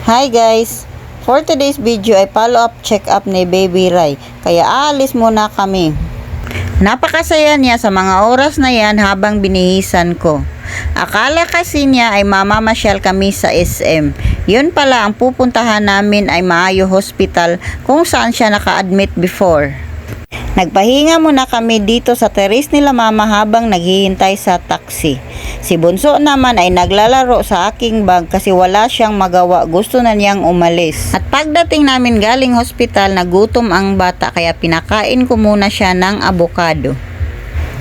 Hi guys! For today's video ay follow-up check-up ni Baby Rai. Kaya aalis muna kami. Napakasaya niya sa mga oras na yan habang binihisan ko. Akala kasi niya ay mamamasyal kami sa SM. Yun pala ang pupuntahan namin ay Maayo Hospital kung saan siya naka-admit before. Nagpahinga muna kami dito sa terrace nila mama habang naghihintay sa taxi. Si Bunso naman ay naglalaro sa aking bag kasi wala siyang magawa, gusto na niyang umalis. At pagdating namin galing hospital, nagutom ang bata kaya pinakain ko muna siya ng abokado.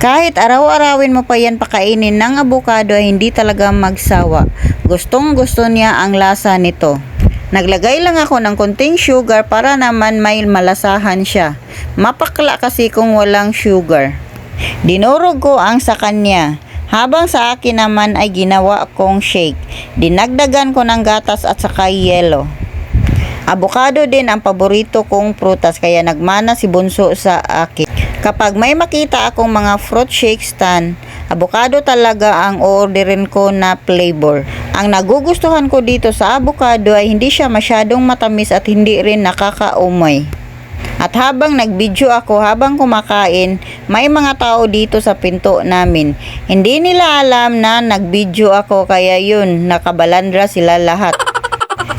Kahit araw-arawin mo pa yan pakainin ng abokado ay hindi talaga magsawa. Gustong gusto niya ang lasa nito. Naglagay lang ako ng konting sugar para naman may malasahan siya. Mapakla kasi kung walang sugar. Dinurog ko ang sa kanya. Habang sa akin naman ay ginawa kong shake. Dinagdagan ko ng gatas at saka yelo. Avocado din ang paborito kong prutas kaya nagmana si Bunso sa akin. Kapag may makita akong mga fruit shake stand, avocado talaga ang orderin ko na flavor. Ang nagugustuhan ko dito sa avocado ay hindi siya masyadong matamis at hindi rin nakakaumay. At habang nagbidyo ako habang kumakain, may mga tao dito sa pinto namin. Hindi nila alam na nagbidyo ako kaya yun, nakabalandra sila lahat.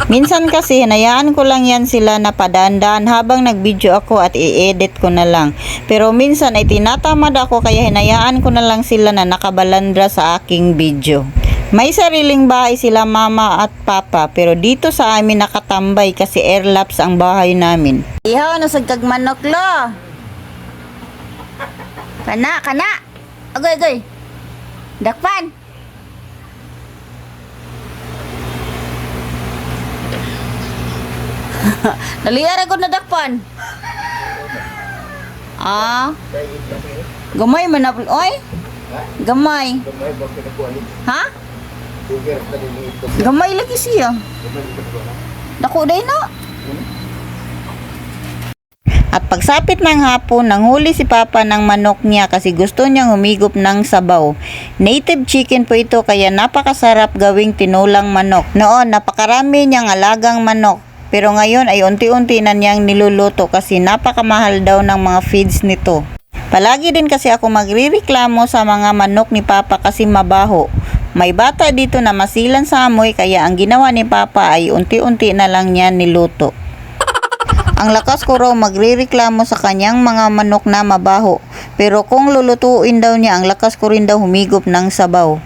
Minsan kasi hinayaan ko lang yan sila na padandaan habang nagbidyo ako at i-edit ko na lang. Pero minsan ay tinatamad ako kaya hinayaan ko na lang sila na nakabalandra sa aking video. May sariling bahay sila mama at papa pero dito sa amin nakatambay kasi airlaps ang bahay namin. Ihaw na sagkag manok lo. Kana. Agoy. Dakpan. Naliara ko na dakpan. Gamay man na. Oy. Gamay. Ha? Gamay lagi siya. Dako day na. At pagsapit ng hapon, nanghuli si Papa ng manok niya kasi gusto niyang humigop ng sabaw. Native chicken po ito kaya napakasarap gawing tinulang manok. Noon, napakarami niyang alagang manok. Pero ngayon ay unti-unti na niyang niluluto kasi napakamahal daw ng mga feeds nito. Palagi din kasi ako magrireklamo sa mga manok ni Papa kasi mabaho. May bata dito na masilan sa amoy kaya ang ginawa ni Papa ay unti-unti na lang niya niluto. Ang lakas ko raw magrireklamo sa kanyang mga manok na mabaho. Pero kung lulutuin daw niya, ang lakas ko rin daw humigop ng sabaw.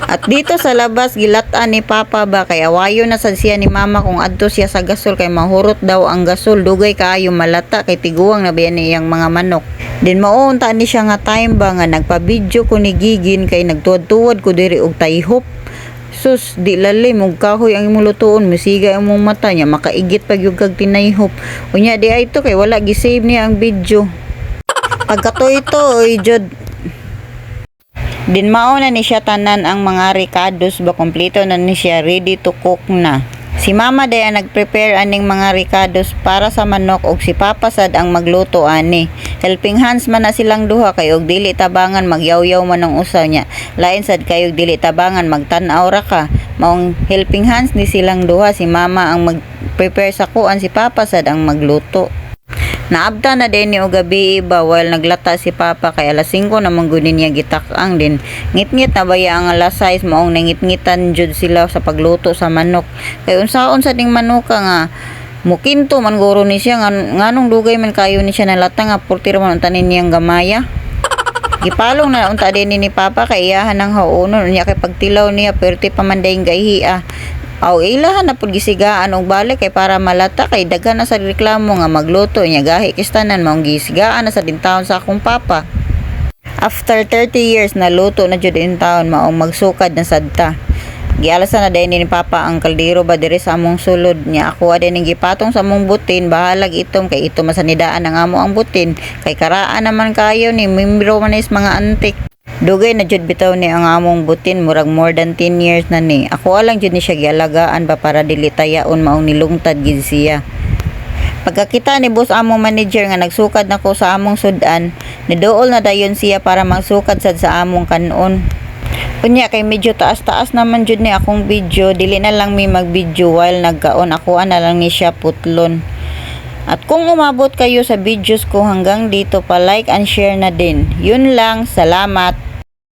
At dito sa labas, gilataan ni Papa ba kaya wayo na sad siya ni Mama kung adto siya sa gasol kay mahurot daw ang gasol. Dugay kaayo malata kay tiguang na biyan niyang mga manok. Din mauunta ni siya nga time ba nga nagpa-video ko ni Gigin kay nagtuwad-tuwad ko diri og tayhop. Sus, di lalay mong kahoy ang imong lutuon, musiga ang mong mata niya, makaigit pag yung kag tinayhop. Unya di ay to kay wala gisave niya ang video. Pagkatoy ito, oy jud. Din mauna ni siya tanan ang mga ricados ba kompleto na ni siya ready to cook na. Si Mama Daya nag-prepare aning mga ricados para sa manok og si Papa sad ang magluto ani. Helping hands man na silang duha kay og dili tabangan magyaw-yaw man ang usaw niya. Lain sad kay og dili tabangan magtan-aw ra ka. Maong helping hands ni silang duha, si Mama ang mag-prepare sa kuan, si Papa sad ang magluto. Naabta na din ni o gabi bawal naglata si Papa kay alas 5 naman gunin niya gitak-ang din. Ngit-ngit na baya ang alas 6 maong nangit-ngitan jud sila sa pagluto sa manok. Kay unsaon sa ding manuka nga mukinto man guro ni siya nganong dugay man kayo ni siya nalata nga purtiro man tanin niyang gamaya. Gipalong na unta din ni Papa kay iyahan ng haunon niya kay pagtilaw niya perti pa man dayong gaihiya. Aw ilahan na pud gisigaan og balik kay para malata kay daghan na sa reklamo nga magluto niya gahi kistanan maong gisigaan na sa dintawon sa akong Papa. After 30 years naluto na jud in town maong magsukad na sadta. Gialasan na din ni Papa ang kaldero ba diri sa among sulod niya. Ako din ning gipatong sa among butin bahalag itom kay ito masanidaan ang amo ang butin kay karaan naman kayo ni membro man is mga antik. Dugay na jud bitaw ni ang among butin murag more than 10 years na ni. Ako alang jud ni siya gialagaan ba para dili tayaon maong nilungtad gid siya. Pagkakita ni boss among manager nga nagsukad nako sa among sudan, niduol na dayon siya para magsukad sad sa among kanon. Unya kay medyo taas-taas naman jud ni akong video, dili na lang mi mag-video while nagkaon, ako na lang ni siya putlon. At kung umabot kayo sa videos ko hanggang dito, pa like and share na din. Yun lang, salamat.